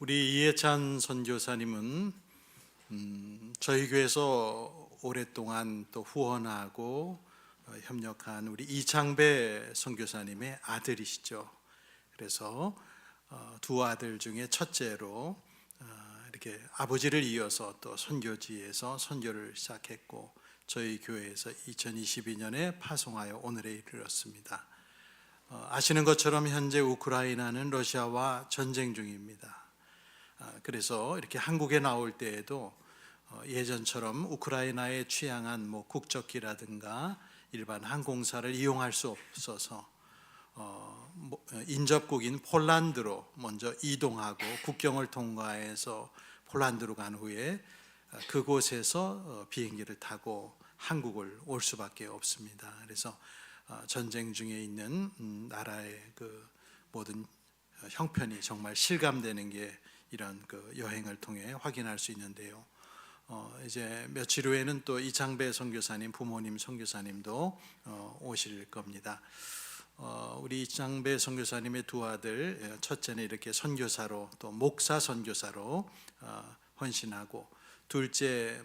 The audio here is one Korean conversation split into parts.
우리 이해찬 선교사님은 저희 교회에서 오랫동안 또 후원하고 협력한 우리 이창배 선교사님의 아들이시죠. 그래서 두 아들 중에 첫째로 이렇게 아버지를 이어서 또 선교지에서 선교를 시작했고 저희 교회에서 2022년에 파송하여 오늘에 이르렀습니다. 아시는 것처럼 현재 우크라이나는 러시아와 전쟁 중입니다. 그래서 이렇게 한국에 나올 때에도 예전처럼 우크라이나에 취향한 국적기라든가 일반 항공사를 이용할 수 없어서 인접국인 폴란드로 먼저 이동하고 국경을 통과해서 폴란드로 간 후에 그곳에서 비행기를 타고 한국을 올 수밖에 없습니다. 그래서 전쟁 중에 있는 나라의 그 모든 형편이 정말 실감되는 게 이런 그 여행을 통해 확인할 수 있는데요. 이제 며칠 후에는 또 이창배 선교사님, 부모님 선교사님도 오실 겁니다. 우리 이창배 선교사님의 두 아들, 첫째는 이렇게 선교사로 또 목사 선교사로 헌신하고, 둘째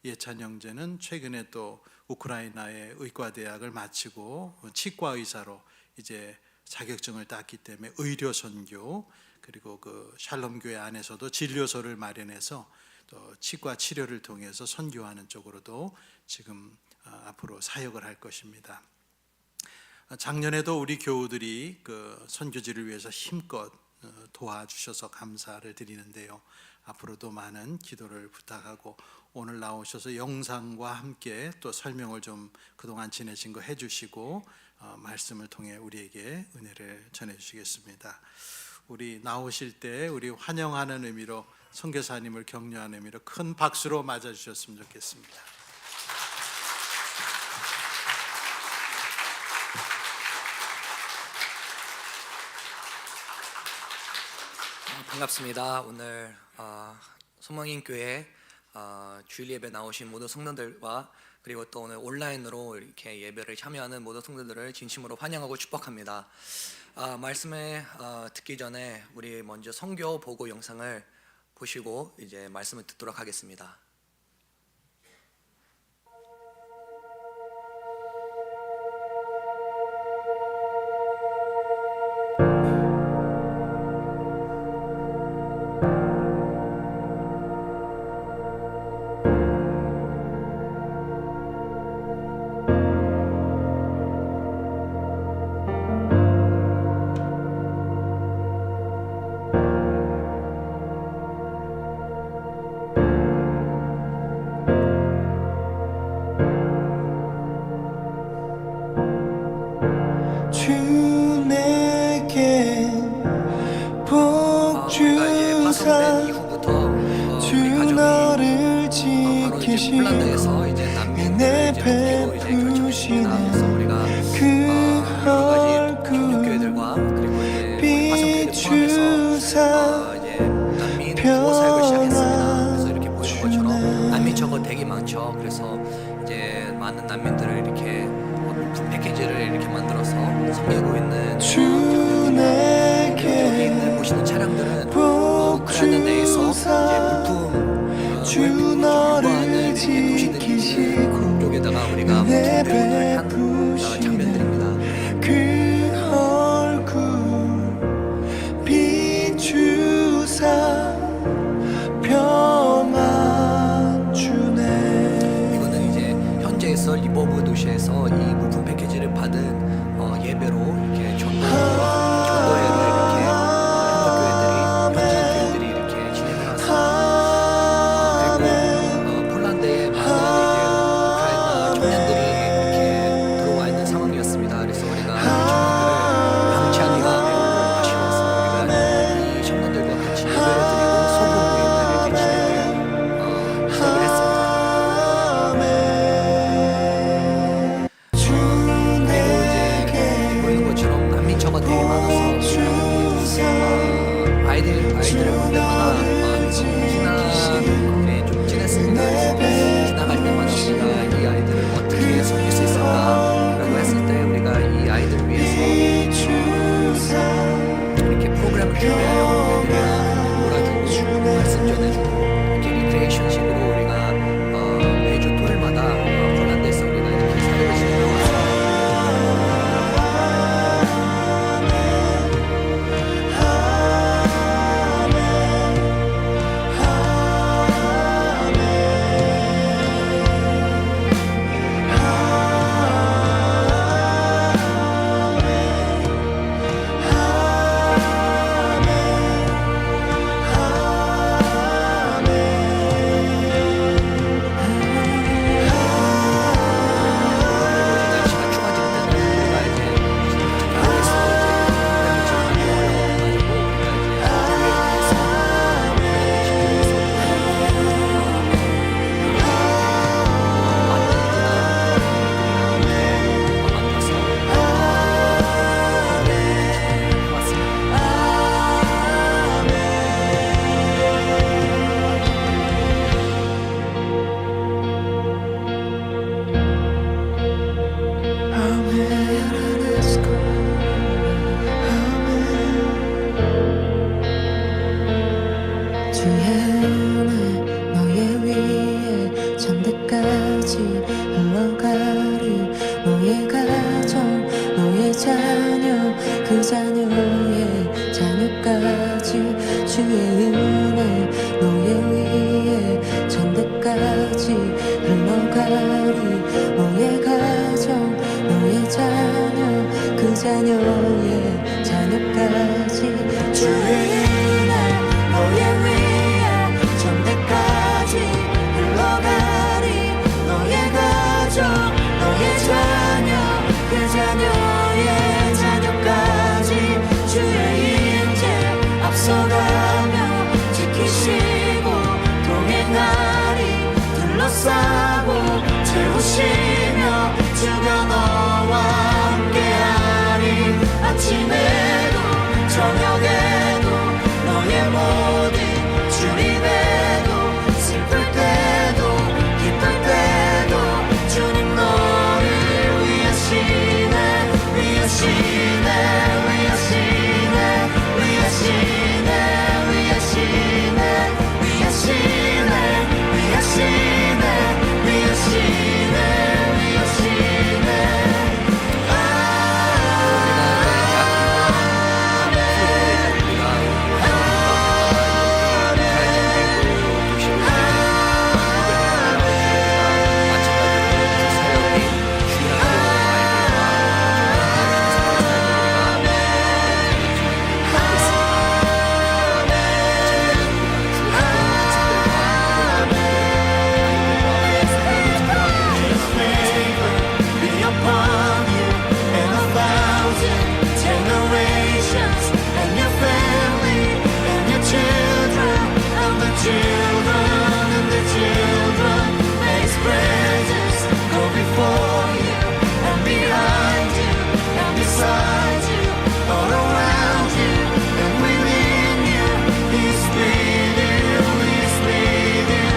예찬 형제는 최근에 또 우크라이나의 의과대학을 마치고 치과 의사로 이제 자격증을 땄기 때문에 의료 선교, 그리고 그 샬롬 교회 안에서도 진료소를 마련해서 또 치과 치료를 통해서 선교하는 쪽으로도 지금 앞으로 사역을 할 것입니다. 작년에도 우리 교우들이 그 선교지를 위해서 힘껏 도와주셔서 감사를 드리는데요. 앞으로도 많은 기도를 부탁하고, 오늘 나오셔서 영상과 함께 또 설명을 좀 그동안 지내신 거 해주시고 말씀을 통해 우리에게 은혜를 전해주시겠습니다. 우리 나오실 때 우리 환영하는 의미로, 선교사님을 격려하는 의미로 큰 박수로 맞아주셨으면 좋겠습니다. 반갑습니다. 오늘 소망인교회 주일 예배 나오신 모든 성도들과, 그리고 또 오늘 온라인으로 이렇게 예배를 참여하는 모든 성도들을 진심으로 환영하고 축복합니다. 말씀을 듣기 전에 우리 먼저 선교 보고 영상을 보시고 이제 말씀을 듣도록 하겠습니다. 폴란드에서 이제 난민들을 이제 돕기로 이제 결정했습니다. 그래서 우리가 여러 가지 교육교회들과 그리고 이제 화성교회를 포함해서 이제 난민 보호 사역을 시작했습니다. 그래서 이렇게 보이는 것처럼 난민처가 되게 많죠. 그래서 이제 많은 난민들을 이렇게 패키지를 이렇게 만들어서 섬기고 있는 여기 있는 보시는 차량들은 우크라이나 내에서 이제 물품 유포하는 도시들이고, 여기다가 우리가 배운을 한 장면들입니다. 그 얼굴 비추사 평안 주네. 이거는 이제 현재에서 리버브 도시에서 이 물품 패키지를 받은 예배로 이렇게 전도회를 이렇게 한국 교회들이, 현지인 교회들이 이렇게 진행해 왔습니다. 준비하려고 주의 은혜 너의 위에 천대까지 흘러가리. 너의 가정 너의 자녀 그 자녀의 자녀까지 주의 은혜 너의 위에 천대까지 흘러가리. 너의 가정 너의 자녀 그 자녀의 자녀까지 주의 임재 앞서가며 지키시고 동행하리. 둘러싸고 채우시며 주가 너와 함께하리. 아침에도 저녁에도 너의 모든 주님에도 슬플 때도 기쁠 때도 주님 너를 위하시네 위하시네 위하시네 위하시네 위하시네 위하시네 위하시네 위하시네 위하시네 be upon you and 1,000 generations and your family and your children and the children and the children. May His presence go before you and behind you and beside you, all around you and within you. He's with you, He's with you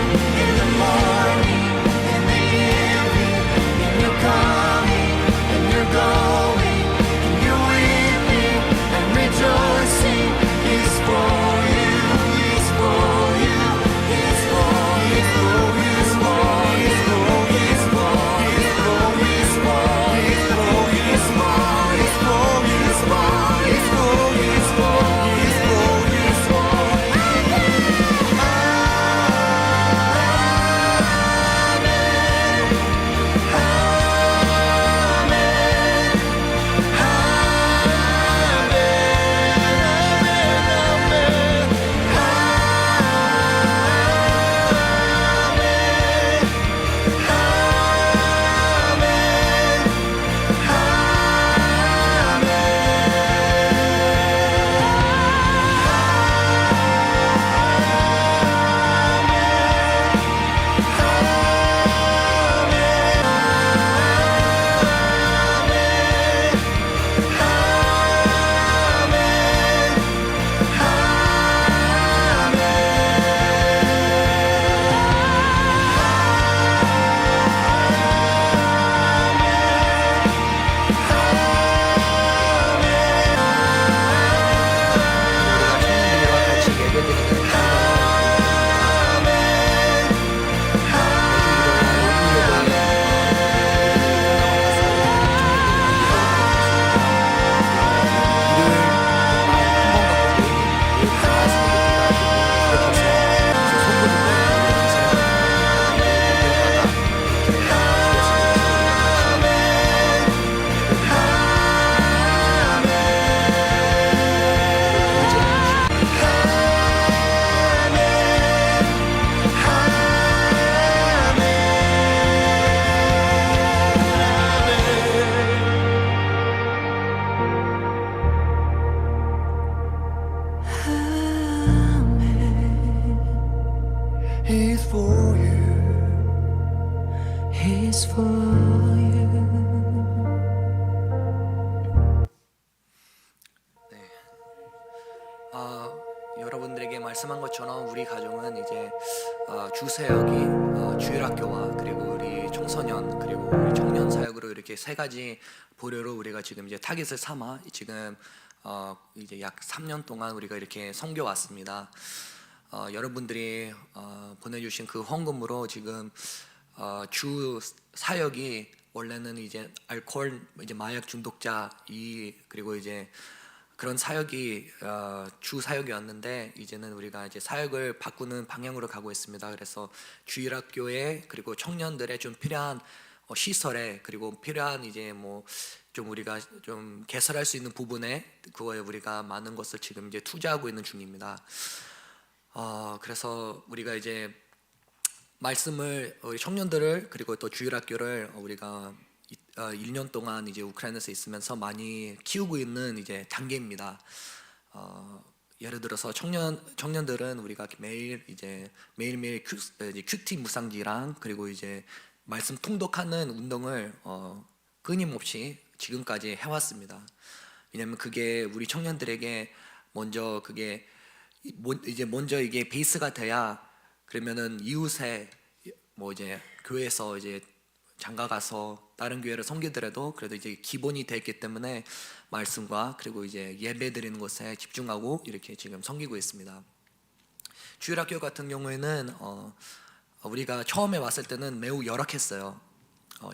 in the morning, in the evening, in your coming and your going, and your weeping and rejoicing. He's for you, He's for you, He's for you, He's for you, He's for you, He's for you, He's for you, He's for you, He's for you, He's for you, He's for you, He's for you, He's for He's for you. He's for you. 여러분들에게 말씀한 것처럼 우리 가정은 이제 주사역이 주일학교와 그리고 우리 청소년 그리고 우리 청년 사역으로 이렇게 세 가지 보료로 우리가 지금 이제 타깃을 삼아 지금 이제 약 3년 동안 우리가 이렇게 섬겨 왔습니다. 여러분들이 보내주신 그 헌금으로 지금 주 사역이 원래는 이제 알코올 이제 마약 중독자 그리고 이제 그런 사역이 주 사역이었는데 이제는 우리가 이제 사역을 바꾸는 방향으로 가고 있습니다. 그래서 주일학교에 그리고 청년들의 좀 필요한 시설에 그리고 필요한 이제 뭐 좀 우리가 좀 개설할 수 있는 부분에 그거에 우리가 많은 것을 지금 이제 투자하고 있는 중입니다. 그래서 우리가 이제 말씀을 우리 청년들을 그리고 또 주일학교를 우리가 1년 동안 이제 우크라이나에서 있으면서 많이 키우고 있는 이제 단계입니다. 예를 들어서 청년들은 우리가 매일매일 큐티 묵상지랑 그리고 이제 말씀 통독하는 운동을 끊임없이 지금까지 해왔습니다. 왜냐하면 그게 우리 청년들에게 먼저 이게 베이스가 돼야 그러면은 이웃에 뭐 이제 교회에서 이제 장가 가서 다른 교회를 섬기더라도 그래도 이제 기본이 됐기 때문에 말씀과 그리고 이제 예배 드리는 것에 집중하고 이렇게 지금 섬기고 있습니다. 주일학교 같은 경우에는 우리가 처음에 왔을 때는 매우 열악했어요.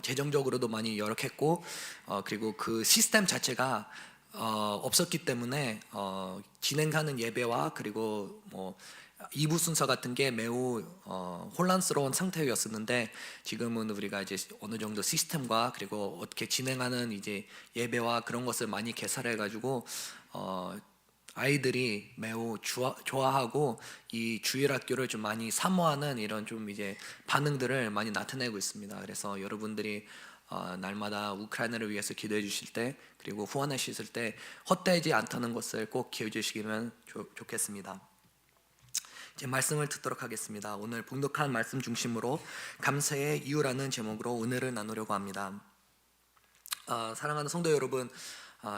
재정적으로도 많이 열악했고 그리고 그 시스템 자체가 없었기 때문에 진행하는 예배와 그리고 뭐 2부 순서 같은 게 매우 혼란스러운 상태였었는데 지금은 우리가 이제 어느 정도 시스템과 그리고 어떻게 진행하는 이제 예배와 그런 것을 많이 개설해 가지고 아이들이 매우 좋아하고 이 주일학교를 좀 많이 사모하는 이런 좀 이제 반응들을 많이 나타내고 있습니다. 그래서 여러분들이 날마다 우크라이나를 위해서 기도해 주실 때 그리고 후원하실 때 헛되지 않다는 것을 꼭 기억해 주시면 좋겠습니다. 이제 말씀을 듣도록 하겠습니다. 오늘 봉독한 말씀 중심으로 감사의 이유라는 제목으로 은혜를 나누려고 합니다. 사랑하는 성도 여러분,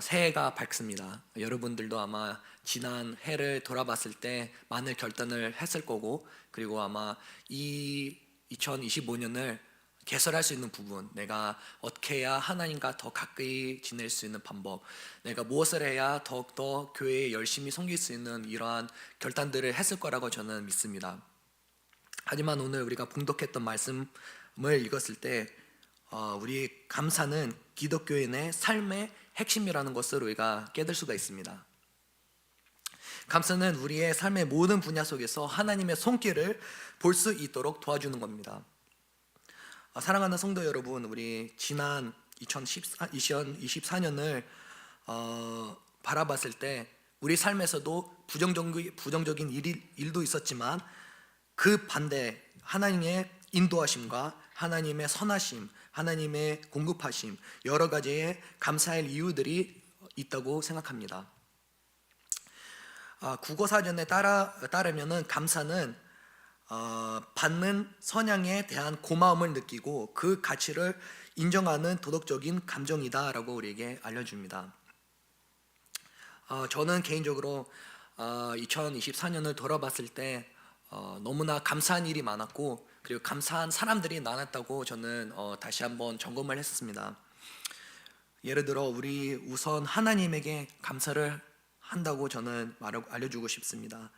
새해가 밝습니다. 여러분들도 아마 지난 해를 돌아봤을 때 많은 결단을 했을 거고 그리고 아마 이 2025년을 개설할 수 있는 부분, 내가 어떻게 해야 하나님과 더 가까이 지낼 수 있는 방법, 내가 무엇을 해야 더욱더 교회에 열심히 섬길 수 있는 이러한 결단들을 했을 거라고 저는 믿습니다. 하지만 오늘 우리가 봉독했던 말씀을 읽었을 때 우리 감사는 기독교인의 삶의 핵심이라는 것을 우리가 깨달을 수가 있습니다. 감사는 우리의 삶의 모든 분야 속에서 하나님의 손길을 볼 수 있도록 도와주는 겁니다. 사랑하는 성도 여러분, 우리 지난 2024년을 바라봤을 때 우리 삶에서도 부정적인 일도 있었지만 그 반대 하나님의 인도하심과 하나님의 선하심, 하나님의 공급하심, 여러 가지의 감사할 이유들이 있다고 생각합니다. 국어사전에 따르면은 감사는 받는 선양에 대한 고마움을 느끼고 그 가치를 인정하는 도덕적인 감정이다라고 우리에게 알려줍니다. 저는 개인적으로 2024년을 돌아봤을 때 너무나 감사한 일이 많았고 그리고 감사한 사람들이 많았다고 저는 다시 한번 점검을 했습니다. 예를 들어 우리 우선 하나님에게 감사를 한다고 저는 알려주고 싶습니다.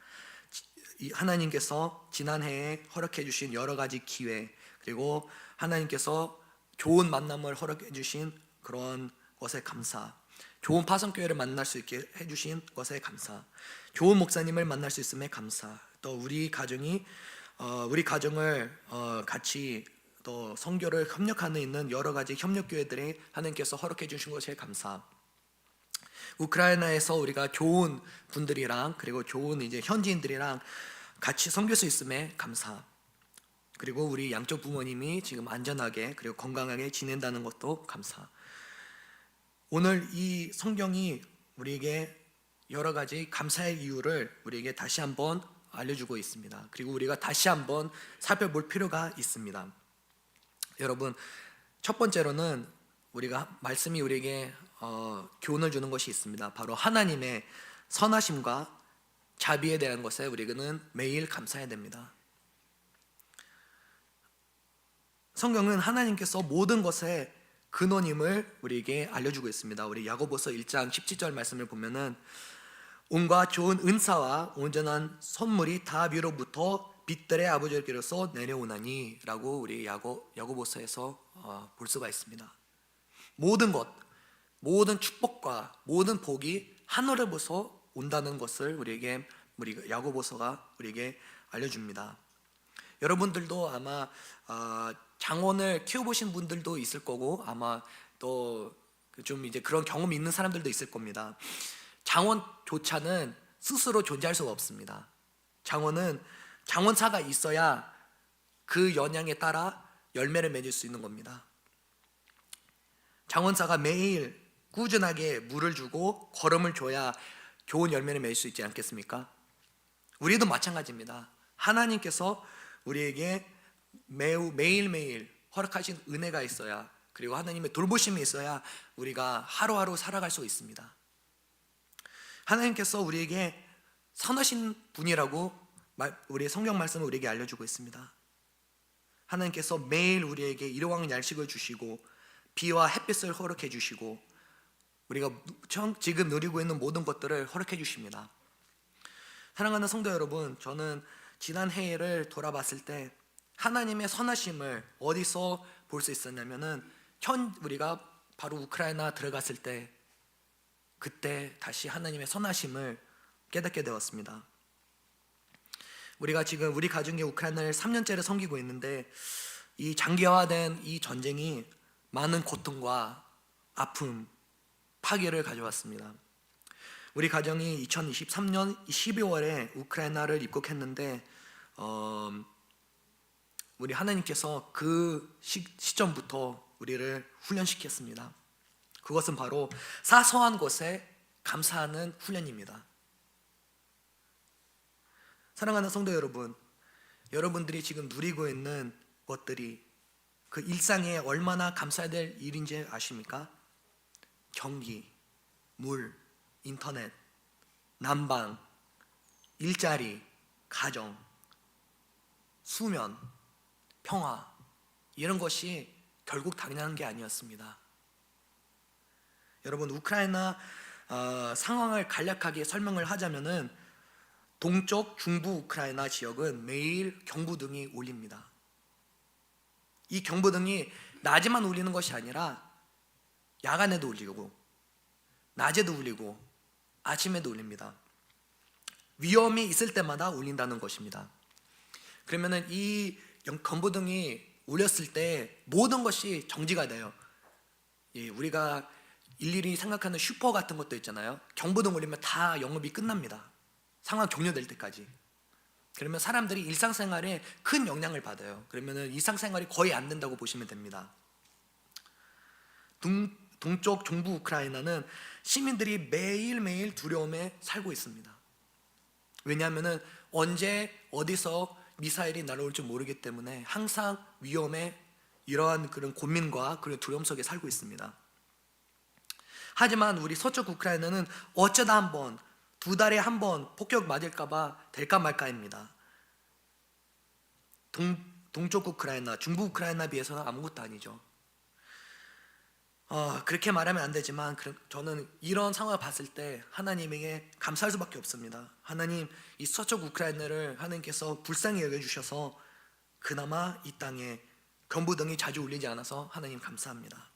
하나님께서 지난해에 허락해 주신 여러 가지 기회 그리고 하나님께서 좋은 만남을 허락해 주신 그런 것에 감사, 좋은 파송교회를 만날 수 있게 해주신 것에 감사, 좋은 목사님을 만날 수 있음에 감사, 또 우리 가정을 같이 또 선교를 협력하는 있는 여러 가지 협력교회들이 하나님께서 허락해 주신 것에 감사, 우크라이나에서 우리가 좋은 분들이랑 그리고 좋은 이제 현지인들이랑 같이 섬길 수 있음에 감사, 그리고 우리 양쪽 부모님이 지금 안전하게 그리고 건강하게 지낸다는 것도 감사. 오늘 이 성경이 우리에게 여러 가지 감사의 이유를 우리에게 다시 한번 알려주고 있습니다. 그리고 우리가 다시 한번 살펴볼 필요가 있습니다. 여러분, 첫 번째로는 우리가 말씀이 우리에게 교훈을 주는 것이 있습니다. 바로 하나님의 선하심과 자비에 대한 것에 우리는 매일 감사해야 됩니다. 성경은 하나님께서 모든 것의 근원임을 우리에게 알려주고 있습니다. 우리 야고보서 1장 17절 말씀을 보면은 온갖 좋은 은사와 온전한 선물이 다 위로부터 빛들의 아버지께로서 내려오나니 라고 우리 야고보서에서 볼 수가 있습니다. 모든 것, 모든 축복과 모든 복이 하늘에서 온다는 것을 우리 야고보서가 우리에게 알려줍니다. 여러분들도 아마 장원을 키워보신 분들도 있을 거고, 아마 또 좀 이제 그런 경험이 있는 사람들도 있을 겁니다. 장원조차는 스스로 존재할 수가 없습니다. 장원은 장원사가 있어야 그 영향에 따라 열매를 맺을 수 있는 겁니다. 장원사가 매일 꾸준하게 물을 주고 거름을 줘야 좋은 열매를 맺을 수 있지 않겠습니까? 우리도 마찬가지입니다. 하나님께서 우리에게 매일매일 허락하신 은혜가 있어야, 그리고 하나님의 돌보심이 있어야 우리가 하루하루 살아갈 수 있습니다. 하나님께서 우리에게 선하신 분이라고 우리의 성경 말씀을 우리에게 알려주고 있습니다. 하나님께서 매일 우리에게 일용할 양식을 주시고 비와 햇빛을 허락해 주시고 우리가 지금 누리고 있는 모든 것들을 허락해 주십니다. 사랑하는 성도 여러분, 저는 지난 해를 돌아봤을 때 하나님의 선하심을 어디서 볼 수 있었냐면은 우리가 바로 우크라이나 들어갔을 때, 그때 다시 하나님의 선하심을 깨닫게 되었습니다. 우리가 지금 우리 가정이 우크라이나를 3년째를 섬기고 있는데, 이 장기화된 이 전쟁이 많은 고통과 아픔, 파괴를 가져왔습니다. 우리 가정이 2023년 12월에 우크라이나를 입국했는데 우리 하나님께서 그 시점부터 우리를 훈련시켰습니다. 그것은 바로 사소한 것에 감사하는 훈련입니다. 사랑하는 성도 여러분, 여러분들이 지금 누리고 있는 것들이 그 일상에 얼마나 감사해야 될 일인지 아십니까? 경기, 물, 인터넷, 난방, 일자리, 가정, 수면, 평화, 이런 것이 결국 당연한 게 아니었습니다. 여러분, 우크라이나 상황을 간략하게 설명을 하자면은 동쪽 중부 우크라이나 지역은 매일 경보등이 울립니다. 이 경보등이 낮에만 울리는 것이 아니라 야간에도 울리고 낮에도 울리고 아침에도 울립니다. 위험이 있을 때마다 울린다는 것입니다. 그러면은 이 경보등이 울렸을 때 모든 것이 정지가 돼요. 우리가 일일이 생각하는 슈퍼 같은 것도 있잖아요. 경보등 울리면 다 영업이 끝납니다. 상황 종료될 때까지. 그러면 사람들이 일상생활에 큰 영향을 받아요. 그러면은 일상생활이 거의 안 된다고 보시면 됩니다. 동쪽 중부 우크라이나는 시민들이 매일매일 두려움에 살고 있습니다. 왜냐하면은 언제 어디서 미사일이 날아올지 모르기 때문에 항상 위험에 이러한 그런 고민과 그런 두려움 속에 살고 있습니다. 하지만 우리 서쪽 우크라이나는 어쩌다 한번, 2달에 한 번 폭격 맞을까봐 될까 말까입니다. 동쪽 우크라이나, 중부 우크라이나에 비해서는 아무것도 아니죠. 그렇게 말하면 안 되지만 저는 이런 상황을 봤을 때 하나님에게 감사할 수밖에 없습니다. 하나님, 이 서쪽 우크라이나를 하나님께서 불쌍히 여겨주셔서 그나마 이 땅에 경보등이 자주 울리지 않아서 하나님 감사합니다.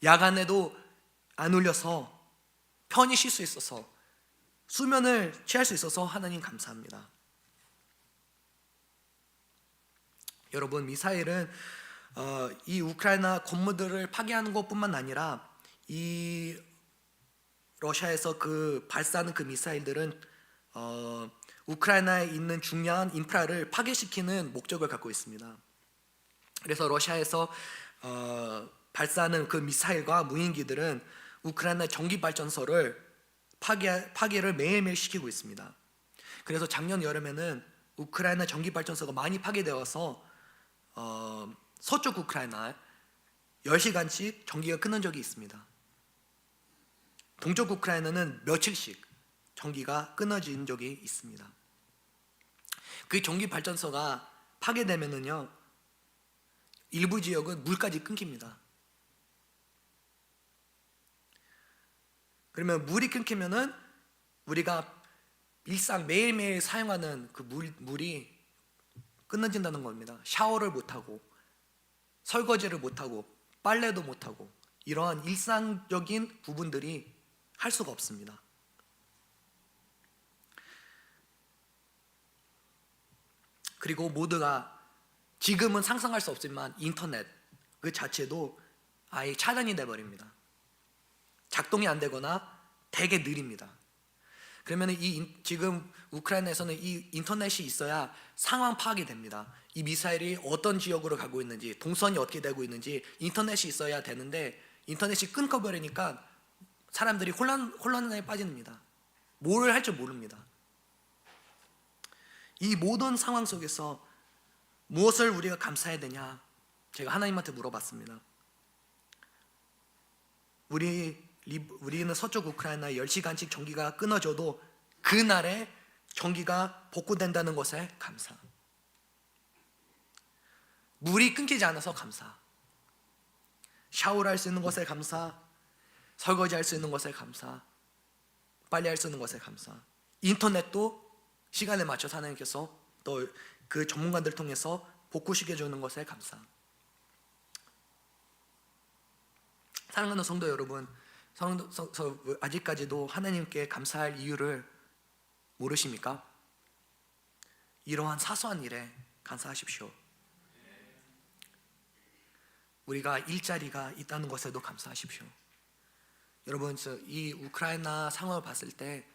야간에도 안 울려서 편히 쉴 수 있어서, 수면을 취할 수 있어서 하나님 감사합니다. 여러분, 미사일은 이 우크라이나 건물들을 파괴하는 것뿐만 아니라 이 러시아에서 그 발사하는 그 미사일들은 우크라이나에 있는 중요한 인프라를 파괴시키는 목적을 갖고 있습니다. 그래서 러시아에서 발사하는 그 미사일과 무인기들은 우크라이나 전기발전소를 파괴를 매일매일 시키고 있습니다. 그래서 작년 여름에는 우크라이나 전기발전소가 많이 파괴되어서 서쪽 우크라이나 10시간씩 전기가 끊은 적이 있습니다. 동쪽 우크라이나는 며칠씩 전기가 끊어진 적이 있습니다. 그 전기발전소가 파괴되면은요, 일부 지역은 물까지 끊깁니다. 그러면 물이 끊기면은 우리가 일상 매일매일 사용하는 그 물이 끊어진다는 겁니다. 샤워를 못하고, 설거지를 못하고, 빨래도 못하고, 이러한 일상적인 부분들이 할 수가 없습니다. 그리고 모두가 지금은 상상할 수 없지만 인터넷 그 자체도 아예 차단이 돼버립니다. 작동이 안 되거나 되게 느립니다. 그러면 지금 우크라이나에서는 이 인터넷이 있어야 상황 파악이 됩니다. 이 미사일이 어떤 지역으로 가고 있는지, 동선이 어떻게 되고 있는지 인터넷이 있어야 되는데 인터넷이 끊겨버리니까 사람들이 혼란에 빠집니다. 뭘 할 줄 모릅니다. 이 모든 상황 속에서 무엇을 우리가 감사해야 되냐? 제가 하나님한테 물어봤습니다. 우리는 서쪽 우크라이나에 10시간씩 전기가 끊어져도 그날에 전기가 복구된다는 것에 감사. 물이 끊기지 않아서 감사. 샤워를 할 수 있는 것에 감사. 설거지 할 수 있는 것에 감사. 빨리 할 수 있는 것에 감사. 인터넷도 시간에 맞춰서 하나님께서 또 그 전문가들 통해서 복구시켜 주는 것에 감사. 사랑하는 성도 여러분, 아직까지도 하나님께 감사할 이유를 모르십니까? 이러한 사소한 일에 감사하십시오. 우리가 일자리가 있다는 것에도 감사하십시오. 여러분, 이 우크라이나 상황을 봤을 때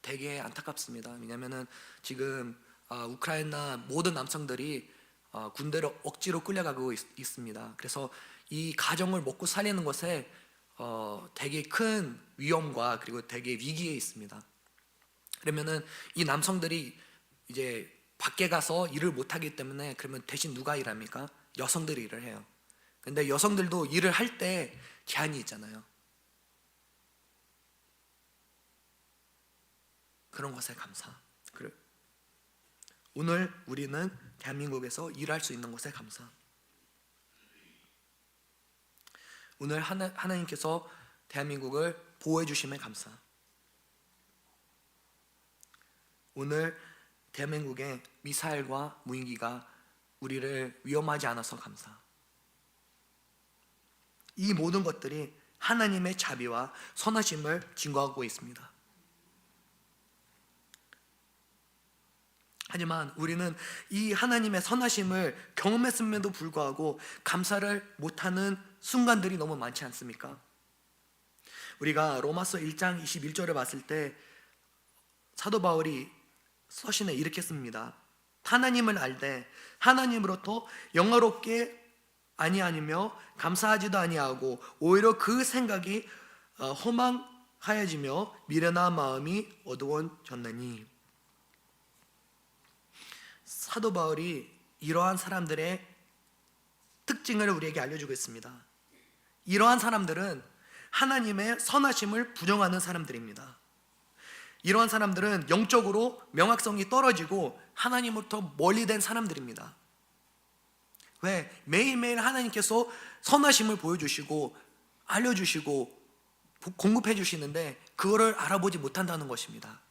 되게 안타깝습니다. 왜냐하면 지금 우크라이나 모든 남성들이 군대로 억지로 끌려가고 있습니다. 그래서 이 가정을 먹고 살리는 것에 되게 큰 위험과 그리고 되게 위기에 있습니다. 그러면은 이 남성들이 이제 밖에 가서 일을 못 하기 때문에 그러면 대신 누가 일합니까? 여성들이 일을 해요. 근데 여성들도 일을 할 때 제한이 있잖아요. 그런 것에 감사. 오늘 우리는 대한민국에서 일할 수 있는 것에 감사. 오늘 하나님께서 대한민국을 보호해 주심에 감사. 오늘 대한민국의 미사일과 무인기가 우리를 위험하지 않아서 감사. 이 모든 것들이 하나님의 자비와 선하심을 증거하고 있습니다. 하지만 우리는 이 하나님의 선하심을 경험했음에도 불구하고 감사를 못하는 순간들이 너무 많지 않습니까? 우리가 로마서 1장 21절을 봤을 때 사도 바울이 서신에 이렇게 씁니다. 하나님을 알되 하나님으로부터 영화롭게 아니하며 감사하지도 아니하고 오히려 그 생각이 허망하여지며 미련한 마음이 어두워졌느니. 사도 바울이 이러한 사람들의 특징을 우리에게 알려주고 있습니다. 이러한 사람들은 하나님의 선하심을 부정하는 사람들입니다. 이러한 사람들은 영적으로 명확성이 떨어지고 하나님으로부터 멀리된 사람들입니다. 왜? 매일매일 하나님께서 선하심을 보여주시고 알려주시고 공급해 주시는데 그거를 알아보지 못한다는 것입니다.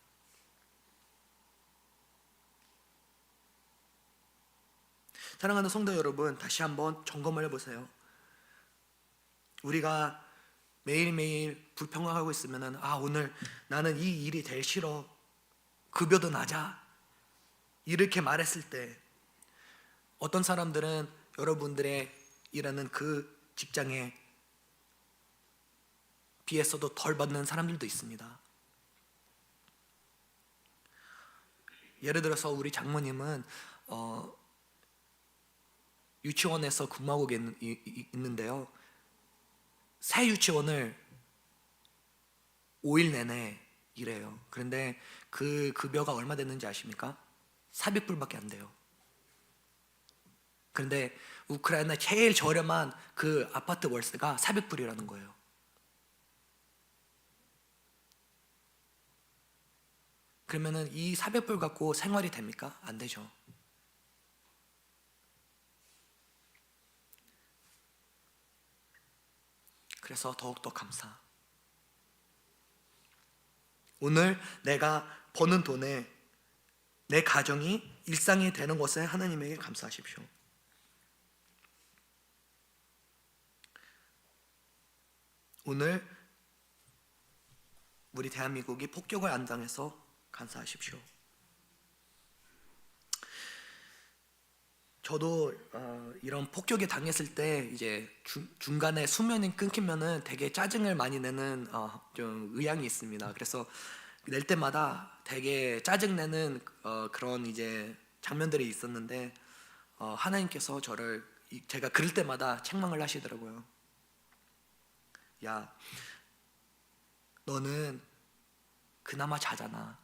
사랑하는 성도 여러분, 다시 한번 점검을 해보세요. 우리가 매일매일 불평하고 있으면 오늘 나는 이 일이 제일 싫어, 급여도 낮아, 이렇게 말했을 때 어떤 사람들은 여러분들의 일하는 그 직장에 비해서도 덜 받는 사람들도 있습니다. 예를 들어서 우리 장모님은 유치원에서 근무하고 있는데요, 새 유치원을 5일 내내 일해요. 그런데 그 급여가 얼마 됐는지 아십니까? 400불밖에 안 돼요. 그런데 우크라이나 제일 저렴한 그 아파트 월세가 400불이라는 거예요. 그러면은 이 400불 갖고 생활이 됩니까? 안 되죠. 그래서 더욱더 감사. 오늘 내가 버는 돈에 내 가정이 일상이 되는 것에 하나님에게 감사하십시오. 오늘 우리 대한민국이 폭격을 안 당해서 감사하십시오. 저도 이런 폭격에 당했을 때 이제 중간에 수면이 끊기면은 되게 짜증을 많이 내는 좀 의향이 있습니다. 그래서 낼 때마다 되게 짜증 내는 그런 이제 장면들이 있었는데 하나님께서 제가 그럴 때마다 책망을 하시더라고요. 야, 너는 그나마 자잖아.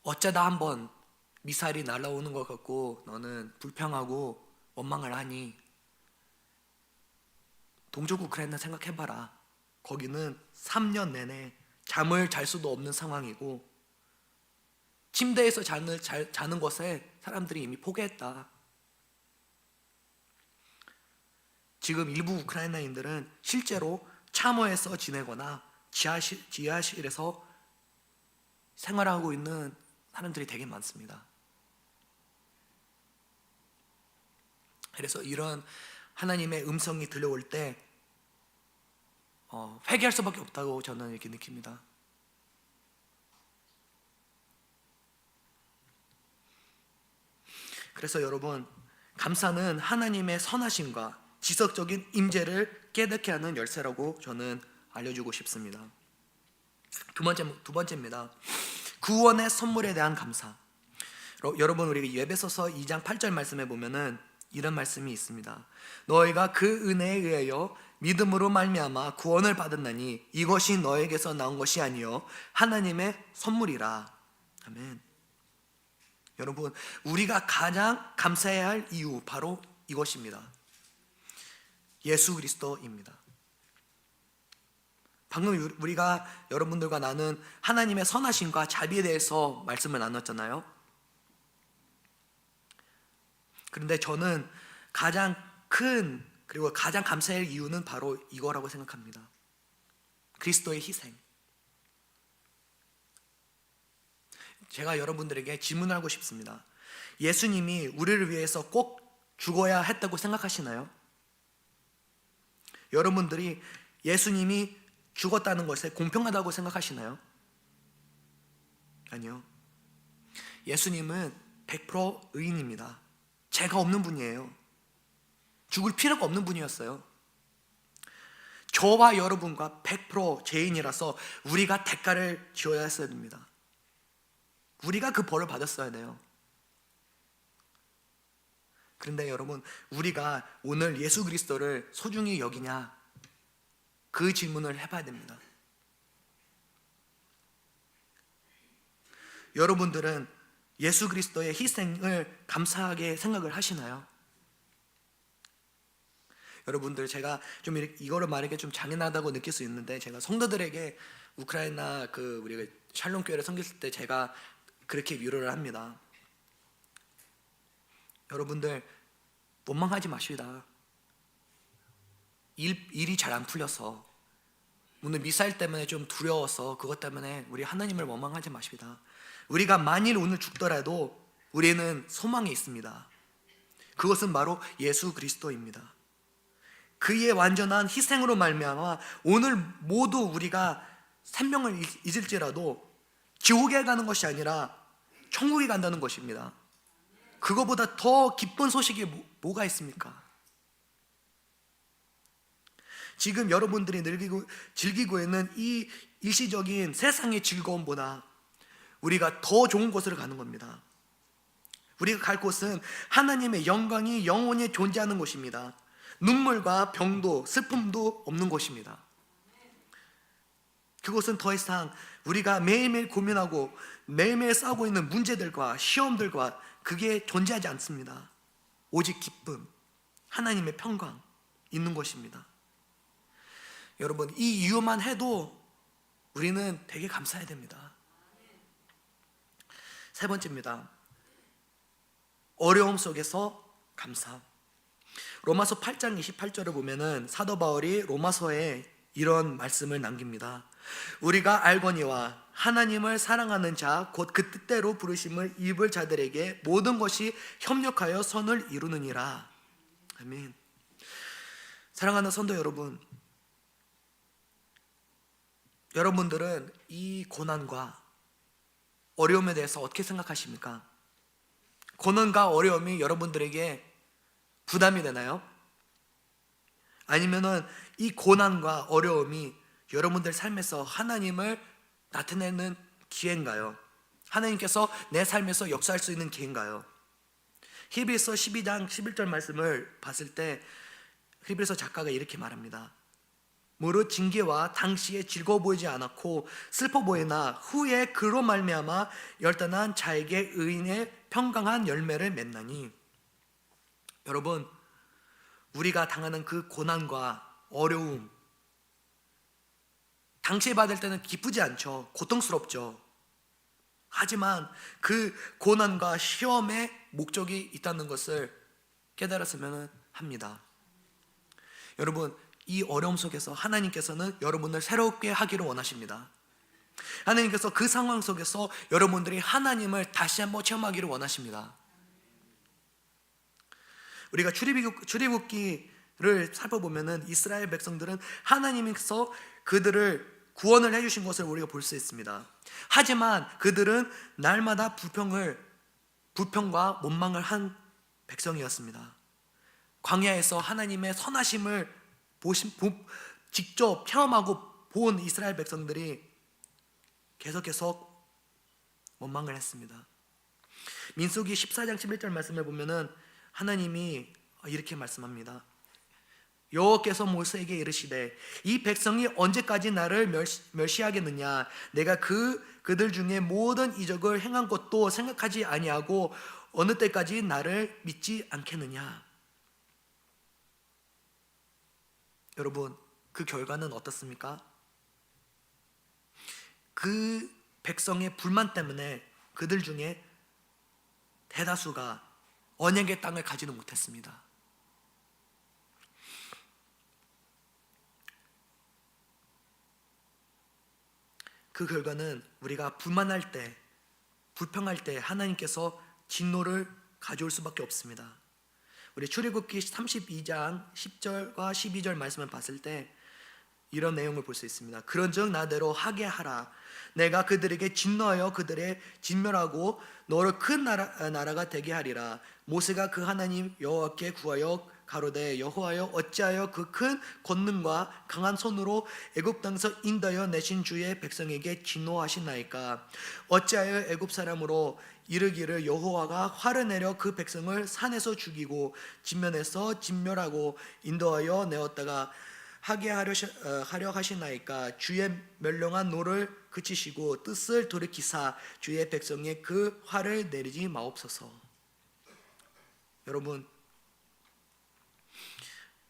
어쩌다 한번 미사일이 날아오는 것 같고 너는 불평하고 원망을 하니 동족 우크라이나 생각해봐라. 거기는 3년 내내 잠을 잘 수도 없는 상황이고 침대에서 자는 것에 사람들이 이미 포기했다. 지금 일부 우크라이나인들은 실제로 참호에서 지내거나 지하실에서 생활하고 있는 사람들이 되게 많습니다. 그래서 이런 하나님의 음성이 들려올 때 회개할 수밖에 없다고 저는 이렇게 느낍니다. 그래서 여러분, 감사는 하나님의 선하심과 지속적인 임재를 깨닫게 하는 열쇠라고 저는 알려주고 싶습니다. 두 번째입니다. 구원의 선물에 대한 감사. 여러분, 우리 예배소서 2장 8절 말씀에 보면은 이런 말씀이 있습니다. 너희가 그 은혜에 의하여 믿음으로 말미암아 구원을 받았나니 이것이 너에게서 나온 것이 아니요 하나님의 선물이라. 아멘. 여러분, 우리가 가장 감사해야 할 이유 바로 이것입니다. 예수 그리스도입니다. 방금 우리가 여러분들과 나눈 하나님의 선하심과 자비에 대해서 말씀을 나눴잖아요. 그런데 저는 가장 큰 그리고 가장 감사할 이유는 바로 이거라고 생각합니다. 그리스도의 희생. 제가 여러분들에게 질문하고 싶습니다. 예수님이 우리를 위해서 꼭 죽어야 했다고 생각하시나요? 여러분들이 예수님이 죽었다는 것에 공평하다고 생각하시나요? 아니요. 예수님은 100% 의인입니다. 죄가 없는 분이에요. 죽을 필요가 없는 분이었어요. 저와 여러분과 100% 죄인이라서 우리가 대가를 지어야 했어야 됩니다. 우리가 그 벌을 받았어야 돼요. 그런데 여러분, 우리가 오늘 예수 그리스도를 소중히 여기냐? 그 질문을 해봐야 됩니다. 여러분들은 예수 그리스도의 희생을 감사하게 생각을 하시나요? 여러분들, 제가 좀 이거를 말하기가 좀 잔인하다고 느낄 수 있는데, 제가 성도들에게 우크라이나 우리가 샬롬 교회를 섬겼을 때 제가 그렇게 위로를 합니다. 여러분들, 원망하지 마시다. 일이 잘 안 풀려서, 오늘 미사일 때문에 좀 두려워서 그것 때문에 우리 하나님을 원망하지 마시다. 우리가 만일 오늘 죽더라도 우리는 소망이 있습니다. 그것은 바로 예수 그리스도입니다. 그의 완전한 희생으로 말미암아 오늘 모두 우리가 생명을 잊을지라도 지옥에 가는 것이 아니라 천국에 간다는 것입니다. 그거보다 더 기쁜 소식이 뭐가 있습니까? 지금 여러분들이 즐기고 있는 이 일시적인 세상의 즐거움보다 우리가 더 좋은 곳으로 가는 겁니다. 우리가 갈 곳은 하나님의 영광이 영원히 존재하는 곳입니다. 눈물과 병도 슬픔도 없는 곳입니다. 그곳은 더 이상 우리가 매일매일 고민하고 매일매일 싸우고 있는 문제들과 시험들과 그게 존재하지 않습니다. 오직 기쁨, 하나님의 평강 있는 곳입니다. 여러분, 이 이유만 해도 우리는 되게 감사해야 됩니다. 세 번째입니다. 어려움 속에서 감사. 로마서 8장 28절을 보면은 사도 바울이 로마서에 이런 말씀을 남깁니다. 우리가 알거니와 하나님을 사랑하는 자 곧 그 뜻대로 부르심을 입을 자들에게 모든 것이 협력하여 선을 이루느니라. 아멘. 사랑하는 성도 여러분, 여러분들은 이 고난과 어려움에 대해서 어떻게 생각하십니까? 고난과 어려움이 여러분들에게 부담이 되나요? 아니면은 이 고난과 어려움이 여러분들 삶에서 하나님을 나타내는 기회인가요? 하나님께서 내 삶에서 역사할 수 있는 기회인가요? 히브리서 12장 11절 말씀을 봤을 때 히브리서 작가가 이렇게 말합니다. 무릇 징계와 당시에 즐거워 보이지 않았고 슬퍼 보이나 후에 그로 말미암아 열단한 자에게 의인의 평강한 열매를 맺나니. 여러분, 우리가 당하는 그 고난과 어려움, 당시에 받을 때는 기쁘지 않죠. 고통스럽죠. 하지만 그 고난과 시험의 목적이 있다는 것을 깨달았으면 합니다. 여러분, 이 어려움 속에서 하나님께서는 여러분을 새롭게 하기를 원하십니다. 하나님께서 그 상황 속에서 여러분들이 하나님을 다시 한번 체험하기를 원하십니다. 우리가 출애굽기를 살펴보면은 이스라엘 백성들은 하나님께서 그들을 구원을 해주신 것을 우리가 볼 수 있습니다. 하지만 그들은 날마다 불평과 원망을 한 백성이었습니다. 광야에서 하나님의 선하심을 직접 체험하고 본 이스라엘 백성들이 계속해서 원망을 했습니다. 민수기 14장 11절 말씀을 보면은 하나님이 이렇게 말씀합니다. 여호와께서 모세에게 이르시되 이 백성이 언제까지 나를 멸시하겠느냐? 내가 그들 중에 모든 이적을 행한 것도 생각하지 아니하고 어느 때까지 나를 믿지 않겠느냐? 여러분, 그 결과는 어떻습니까? 그 백성의 불만 때문에 그들 중에 대다수가 언약의 땅을 가지는 못했습니다. 그 결과는 우리가 불만할 때, 불평할 때 하나님께서 진노를 가져올 수밖에 없습니다. 우리 출애굽기 32장 10절과 12절 말씀을 봤을 때 이런 내용을 볼 수 있습니다. 그런즉 나대로 하게 하라. 내가 그들에게 진노하여 그들의 진멸하고 너를 큰 나라가 되게 하리라. 모세가 그 하나님 여호와께 구하여 가로되 여호와여 어찌하여 그 큰 권능과 강한 손으로 애굽 땅에서 인도하여 내신 주의 백성에게 진노하시나이까? 어찌하여 애굽 사람으로 이르기를 여호와가 화를 내려 그 백성을 산에서 죽이고 진면에서 진멸하고 인도하여 내었다가 하게 하려 하시나이까? 주의 멸령한 노를 그치시고 뜻을 돌이키사 주의 백성의 그 화를 내리지 마옵소서. 여러분,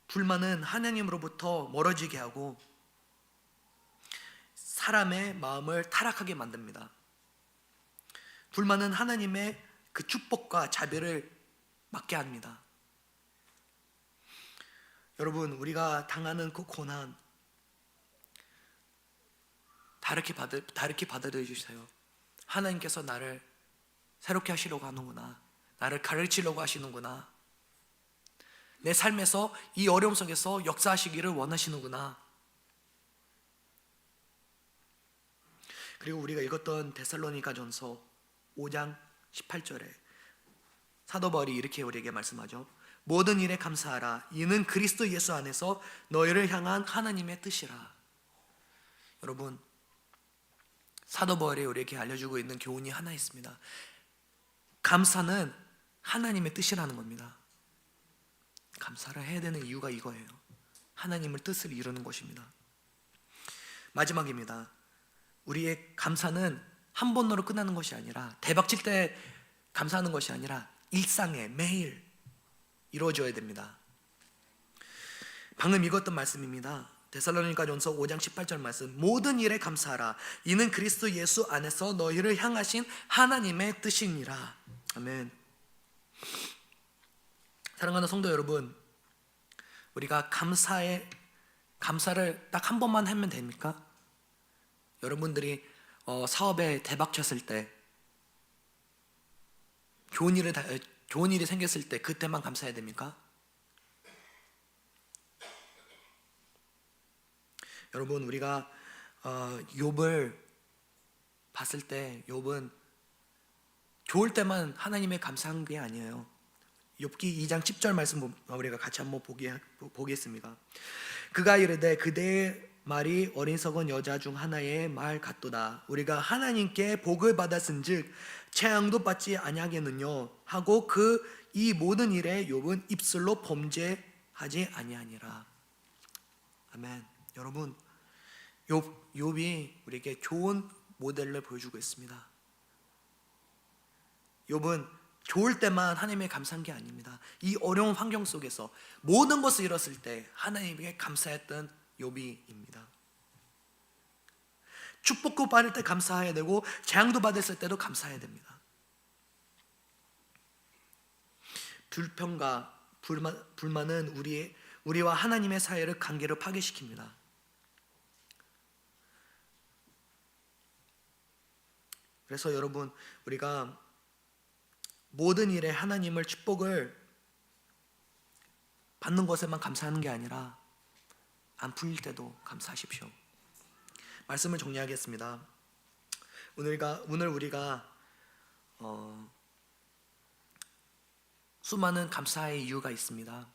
불만은 하나님으로부터 멀어지게 하고 사람의 마음을 타락하게 만듭니다. 불만은 하나님의 그 축복과 자비를 막게 합니다. 여러분, 우리가 당하는 그 고난 다르게 받아들여 주세요. 하나님께서 나를 새롭게 하시려고 하는구나. 나를 가르치려고 하시는구나. 내 삶에서 이 어려움 속에서 역사하시기를 원하시는구나. 그리고 우리가 읽었던 데살로니가전서 5장 18절에 사도 바울이 이렇게 우리에게 말씀하죠. 모든 일에 감사하라. 이는 그리스도 예수 안에서 너희를 향한 하나님의 뜻이라. 여러분, 사도 바울이 우리에게 알려주고 있는 교훈이 하나 있습니다. 감사는 하나님의 뜻이라는 겁니다. 감사를 해야 되는 이유가 이거예요. 하나님의 뜻을 이루는 것입니다. 마지막입니다. 우리의 감사는 한 번으로 끝나는 것이 아니라, 대박 칠 때 감사하는 것이 아니라 일상에 매일 이루어져야 됩니다. 방금 읽었던 말씀입니다. 데살로니가전서 5장 18절 말씀. 모든 일에 감사하라. 이는 그리스도 예수 안에서 너희를 향하신 하나님의 뜻이니라. 아멘. 사랑하는 성도 여러분, 우리가 감사를 딱 한 번만 하면 됩니까? 여러분들이 사업에 대박 쳤을 때, 좋은 일이 생겼을 때 그때만 감사해야 됩니까? 여러분, 우리가 욥을 봤을 때 욥은 좋을 때만 하나님의 감사한 게 아니에요. 욥기 2장 10절 말씀 우리가 같이 한번 보겠습니다. 그가 이르되 그대의 말이 어리석은 여자 중 하나의 말 같도다. 우리가 하나님께 복을 받았은즉 재앙도 받지 아니하겠느냐 하고 그 이 모든 일에 욥은 입술로 범죄하지 아니하니라. 아멘. 여러분, 욥이 우리에게 좋은 모델을 보여주고 있습니다. 욥은 좋을 때만 하나님에 감사한 게 아닙니다. 이 어려운 환경 속에서 모든 것을 잃었을 때 하나님에게 감사했던 욥이입니다. 축복도 받을 때 감사해야 되고 재앙도 받았을 때도 감사해야 됩니다. 불평과 불만은 우리와 하나님의 사이를 관계를 파괴시킵니다. 그래서 여러분, 우리가 모든 일에 하나님을 축복을 받는 것에만 감사하는 게 아니라 안 풀릴 때도 감사하십시오. 말씀을 정리하겠습니다. 오늘 우리가 수많은 감사의 이유가 있습니다.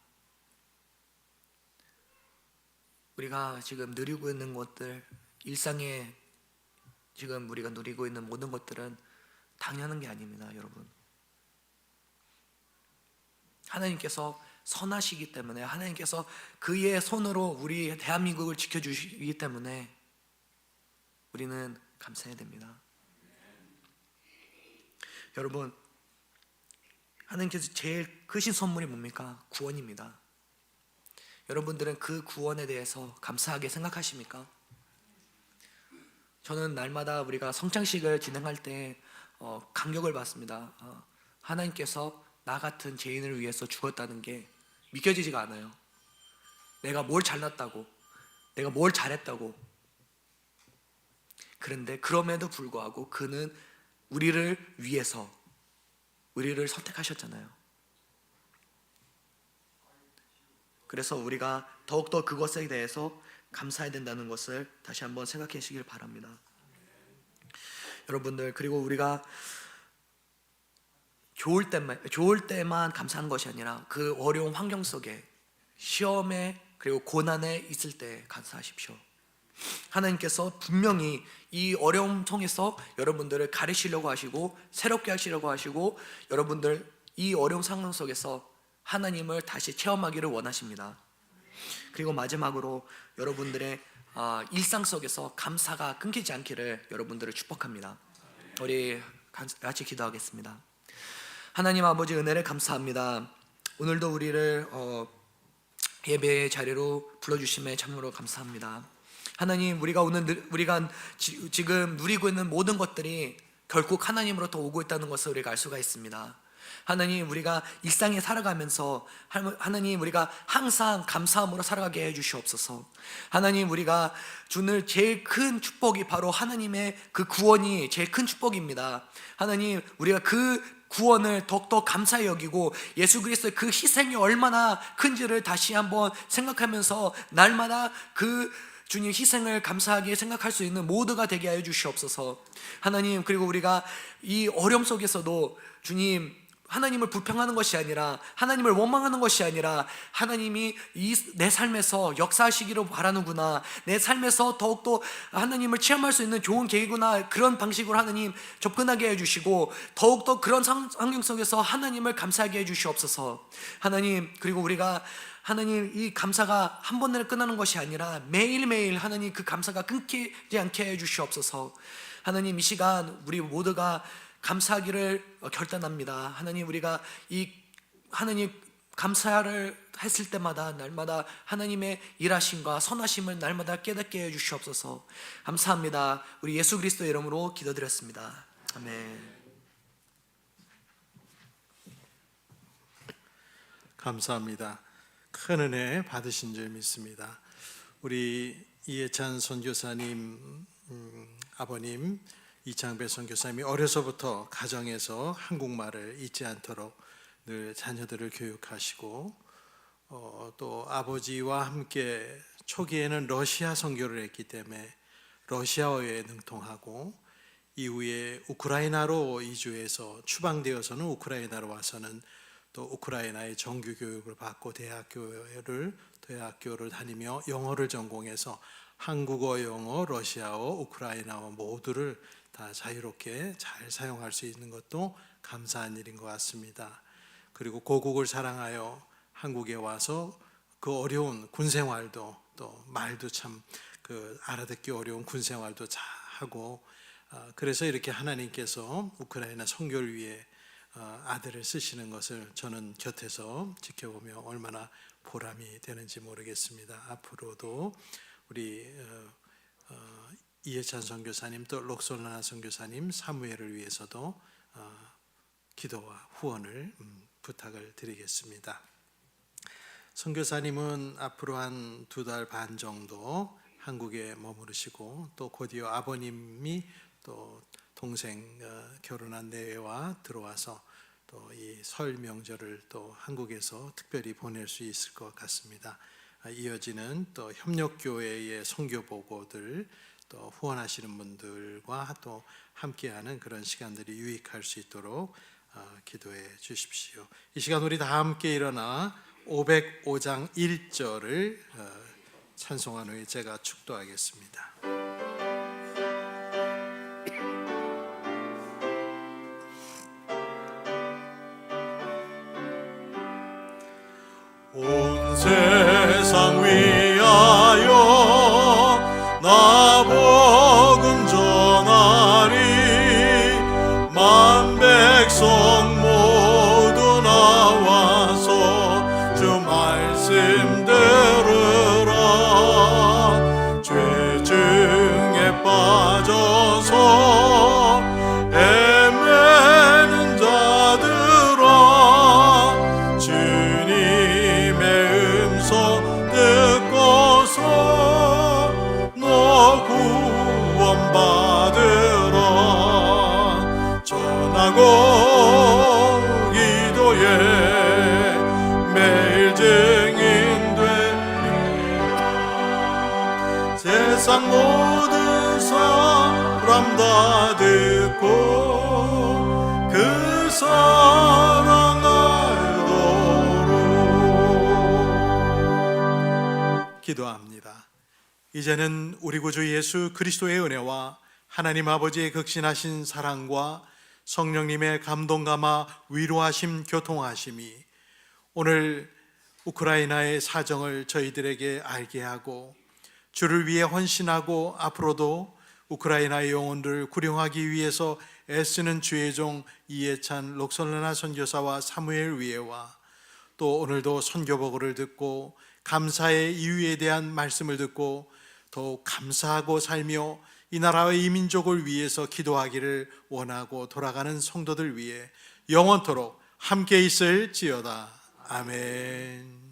우리가 지금 누리고 있는 것들, 일상에 지금 우리가 누리고 있는 모든 것들은 당연한 게 아닙니다, 여러분. 하나님께서 선하시기 때문에, 하나님께서 그의 손으로 우리 대한민국을 지켜주시기 때문에 우리는 감사해야 됩니다. 여러분, 하나님께서 제일 크신 선물이 뭡니까? 구원입니다. 여러분들은 그 구원에 대해서 감사하게 생각하십니까? 저는 날마다 우리가 성찬식을 진행할 때 감격을 받습니다. 하나님께서 나 같은 죄인을 위해서 죽었다는 게 믿겨지지가 않아요. 내가 뭘 잘났다고, 내가 뭘 잘했다고. 그런데 그럼에도 불구하고 그는 우리를 위해서 우리를 선택하셨잖아요. 그래서 우리가 더욱더 그것에 대해서 감사해야 된다는 것을 다시 한번 생각해 주시길 바랍니다. 여러분들, 그리고 우리가 좋을 때만 감사하는 것이 아니라 그 어려운 환경 속에, 시험에 그리고 고난에 있을 때 감사하십시오. 하나님께서 분명히 이 어려움 통해서 여러분들을 가르치려고 하시고 새롭게 하시려고 하시고 여러분들 이 어려운 상황 속에서 하나님을 다시 체험하기를 원하십니다. 그리고 마지막으로 여러분들의 일상 속에서 감사가 끊기지 않기를 여러분들을 축복합니다. 우리 같이 기도하겠습니다. 하나님 아버지, 은혜를 감사합니다. 오늘도 우리를 예배의 자리로 불러주심에 참으로 감사합니다. 하나님, 우리가 지금 누리고 있는 모든 것들이 결국 하나님으로부터 오고 있다는 것을 우리가 알 수가 있습니다. 하나님, 우리가 일상에 살아가면서 하나님, 우리가 항상 감사함으로 살아가게 해주시옵소서. 하나님, 우리가 주는 제일 큰 축복이 바로 하나님의 그 구원이 제일 큰 축복입니다. 하나님, 우리가 그 구원을 더욱더 감사히 여기고 예수 그리스도의 그 희생이 얼마나 큰지를 다시 한번 생각하면서 날마다 그 주님 희생을 감사하게 생각할 수 있는 모두가 되게 하여 주시옵소서. 하나님, 그리고 우리가 이 어려움 속에서도 주님, 하나님을 불평하는 것이 아니라, 하나님을 원망하는 것이 아니라, 하나님이 내 삶에서 역사하시기를 바라는구나, 내 삶에서 더욱더 하나님을 체험할 수 있는 좋은 계기구나, 그런 방식으로 하나님 접근하게 해주시고 더욱더 그런 환경 속에서 하나님을 감사하게 해주시옵소서. 하나님, 그리고 우리가 하나님, 이 감사가 한 번에 끝나는 것이 아니라 매일매일 하나님 그 감사가 끊기지 않게 해주시옵소서. 하나님, 이 시간 우리 모두가 감사하기를 결단합니다. 하나님, 우리가 이 하나님 감사를 했을 때마다 날마다 하나님의 일하심과 선하심을 날마다 깨닫게 해 주시옵소서. 감사합니다. 우리 예수 그리스도의 이름으로 기도드렸습니다. 아멘. 감사합니다. 큰 은혜 받으신 줄 믿습니다. 우리 이해찬 선교사님 아버님, 이창배 선교사님이 어려서부터 가정에서 한국말을 잊지 않도록 늘 자녀들을 교육하시고 또 아버지와 함께 초기에는 러시아 선교를 했기 때문에 러시아어에 능통하고 이후에 우크라이나로 이주해서 추방되어서는 우크라이나로 와서는 또 우크라이나의 정규 교육을 받고 대학교를 다니며 영어를 전공해서 한국어, 영어, 러시아어, 우크라이나어 모두를 다 자유롭게 잘 사용할 수 있는 것도 감사한 일인 것 같습니다. 그리고 고국을 사랑하여 한국에 와서 그 어려운 군 생활도 또 말도 참 알아듣기 어려운 군 생활도 잘 하고 그래서 이렇게 하나님께서 우크라이나 선교를 위해 아들을 쓰시는 것을 저는 곁에서 지켜보며 얼마나 보람이 되는지 모르겠습니다. 앞으로도 우리 이해찬 선교사님 또 록솔라나 선교사님 사무엘을 위해서도 기도와 후원을 부탁을 드리겠습니다. 선교사님은 앞으로 한 2달 반 정도 한국에 머무르시고 또 곧이어 아버님이 또 동생 결혼한 내외와 들어와서 또 이 설 명절을 또 한국에서 특별히 보낼 수 있을 것 같습니다. 이어지는 또 협력교회의 선교 보고들 또 후원하시는 분들과 또 함께하는 그런 시간들이 유익할 수 있도록 기도해 주십시오. 이 시간 우리 다 함께 일어나 505장 1절을 찬송한 후에 제가 축도하겠습니다. 온 세상 위하여 나 복음 전하리 만 백성 모두 나와서 주 말씀 들으라 죄 중에 빠져서 애매는 자들아 주님의 음성 듣고서 너 구원받으라 전하고 기도에 매일 증인돼 세상 모든 사람 다 듣고 그 사랑 알도록 기도합니다. 이제는 우리 구주 예수 그리스도의 은혜와 하나님 아버지의 극신하신 사랑과 성령님의 감동 감화 위로하심 교통하심이 오늘 우크라이나의 사정을 저희들에게 알게 하고 주를 위해 헌신하고 앞으로도 우크라이나의 영혼들을 구령하기 위해서 애쓰는 주의 종 이해찬 록솔라나 선교사와 사무엘 위에와 또 오늘도 선교보고를 듣고 감사의 이유에 대한 말씀을 듣고 더욱 감사하고 살며 이 나라와 이 민족을 위해서 기도하기를 원하고 돌아가는 성도들 위해 영원토록 함께 있을지어다. 아멘.